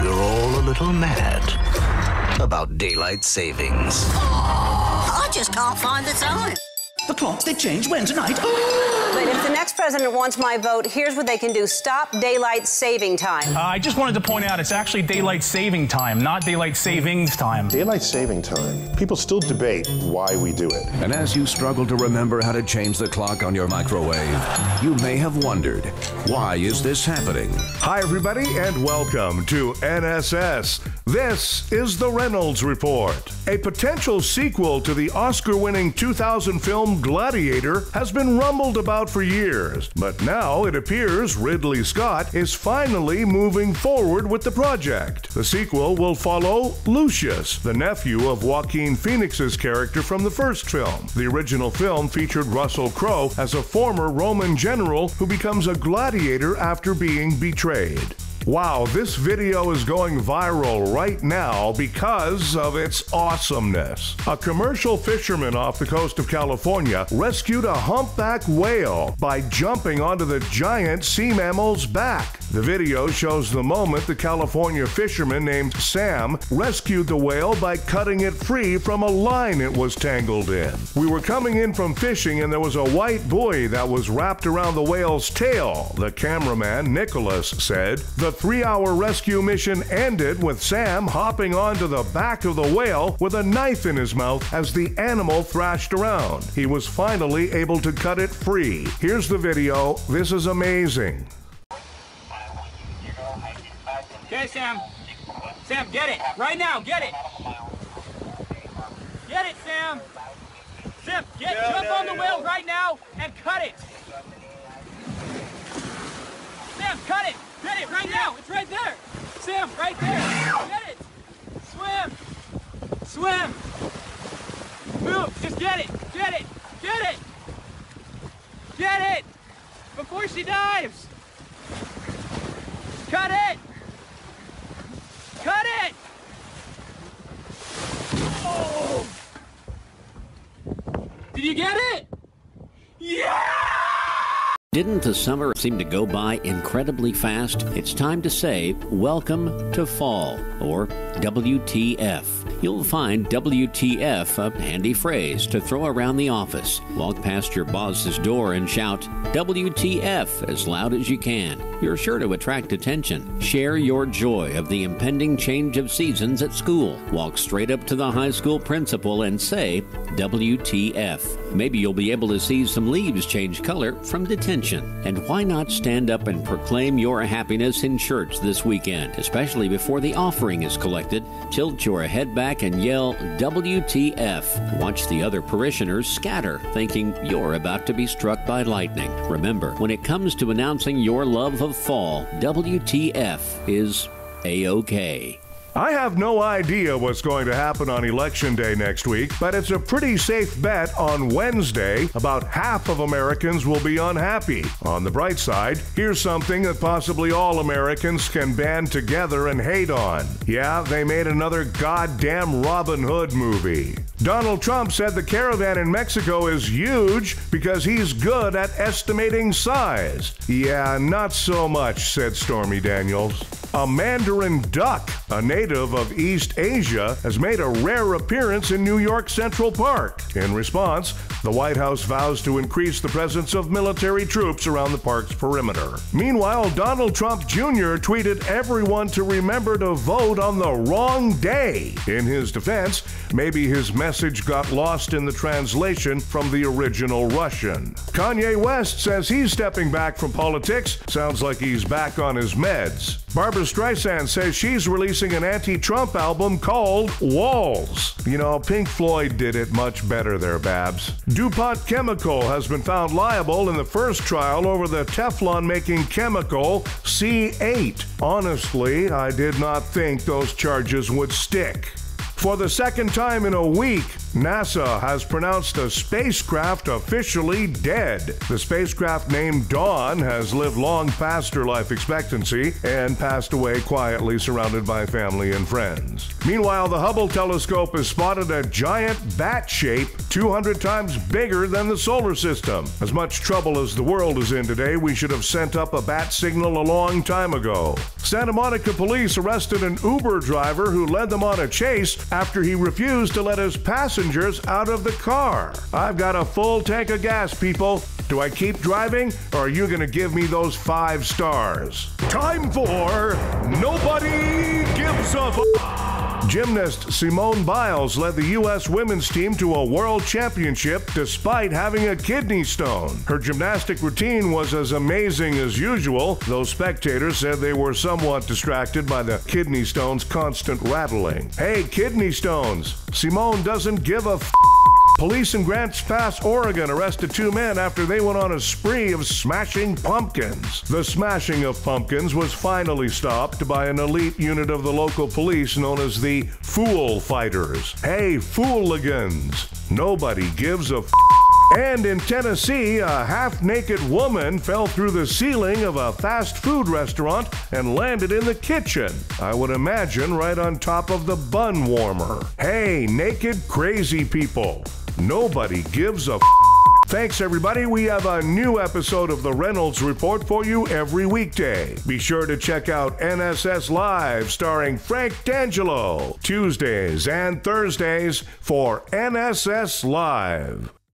we're all a little mad about daylight savings. I just can't find the time. The clocks, they change when tonight? But if the next president wants my vote, here's what they can do. Stop daylight saving time. I just wanted to point out it's actually daylight saving time, not daylight savings time. Daylight saving time. People still debate why we do it. And as you struggle to remember how to change the clock on your microwave, you may have wondered, why is this happening? Hi, everybody, and welcome to NSS. This is the Reynolds Report. A potential sequel to the Oscar-winning 2000 film Gladiator has been rumbled about for years, but now it appears Ridley Scott is finally moving forward with the project. The sequel will follow Lucius, the nephew of Joaquin Phoenix's character from the first film. The original film featured Russell Crowe as a former Roman general who becomes a gladiator after being betrayed. Wow, this video is going viral right now because of its awesomeness. A commercial fisherman off the coast of California rescued a humpback whale by jumping onto the giant sea mammal's back. The video shows the moment the California fisherman named Sam rescued the whale by cutting it free from a line it was tangled in. We were coming in from fishing and there was a white buoy that was wrapped around the whale's tail, the cameraman Nicholas said. The 3-hour rescue mission ended with Sam hopping onto the back of the whale with a knife in his mouth as the animal thrashed around. He was finally able to cut it free. Here's the video. This is amazing. Okay, Sam. Sam, get it. Right now, get it. Get it, Sam. Sam, jump on the wheel right now and cut it. Sam, cut it. Get it right now. It's right there. Sam, right there. Get it. Swim. Swim. Move. Just get it. Get it. Get it. Get it. Before she dives. Cut it. Cut it. Oh. Did you get it? Yeah! Didn't the summer seem to go by incredibly fast? It's time to say, welcome to fall, or WTF. You'll find WTF a handy phrase to throw around the office. Walk past your boss's door and shout, WTF, as loud as you can. You're sure to attract attention. Share your joy of the impending change of seasons at school. Walk straight up to the high school principal and say, WTF. Maybe you'll be able to see some leaves change color from detention. And why not stand up and proclaim your happiness in church this weekend, especially before the offering is collected? Tilt your head back and yell, WTF. Watch the other parishioners scatter, thinking you're about to be struck by lightning. Remember, when it comes to announcing your love of fall, WTF is A-OK. I have no idea what's going to happen on Election Day next week, but it's a pretty safe bet on Wednesday about half of Americans will be unhappy. On the bright side, here's something that possibly all Americans can band together and hate on. Yeah, they made another goddamn Robin Hood movie. Donald Trump said the caravan in Mexico is huge because he's good at estimating size. Yeah, not so much, said Stormy Daniels. A mandarin duck, a native of East Asia, has made a rare appearance in New York Central Park. In response, the White House vows to increase the presence of military troops around the park's perimeter. Meanwhile, Donald Trump Jr. tweeted everyone to remember to vote on the wrong day. In his defense, maybe his message got lost in the translation from the original Russian. Kanye West says he's stepping back from politics. Sounds like he's back on his meds. Barbra Streisand says she's releasing an anti-Trump album called Walls. You know, Pink Floyd did it much better there, Babs. DuPont Chemical has been found liable in the first trial over the Teflon-making chemical C8. Honestly, I did not think those charges would stick. For the second time in a week, NASA has pronounced a spacecraft officially dead. The spacecraft named Dawn has lived long past her life expectancy and passed away quietly surrounded by family and friends. Meanwhile, the Hubble telescope has spotted a giant bat shape 200 times bigger than the solar system. As much trouble as the world is in today, we should have sent up a bat signal a long time ago. Santa Monica police arrested an Uber driver who led them on a chase after he refused to let his passengers out of the car. I've got a full tank of gas, people. Do I keep driving, or are you going to give me those 5 stars? Time for Nobody Gives a F***. Gymnast Simone Biles led the U.S. women's team to a world championship despite having a kidney stone. Her gymnastic routine was as amazing as usual, though spectators said they were somewhat distracted by the kidney stone's constant rattling. Hey, kidney stones! Simone doesn't give a f***. Police in Grants Pass, Oregon arrested 2 men after they went on a spree of smashing pumpkins. The smashing of pumpkins was finally stopped by an elite unit of the local police known as the Fool Fighters. Hey, fooligans! Nobody gives a f***. And in Tennessee, a half-naked woman fell through the ceiling of a fast food restaurant and landed in the kitchen. I would imagine right on top of the bun warmer. Hey, naked crazy people. Nobody gives a f***. Thanks, everybody. We have a new episode of the Reynolds Report for you every weekday. Be sure to check out NSS Live starring Frank D'Angelo, Tuesdays and Thursdays for NSS Live.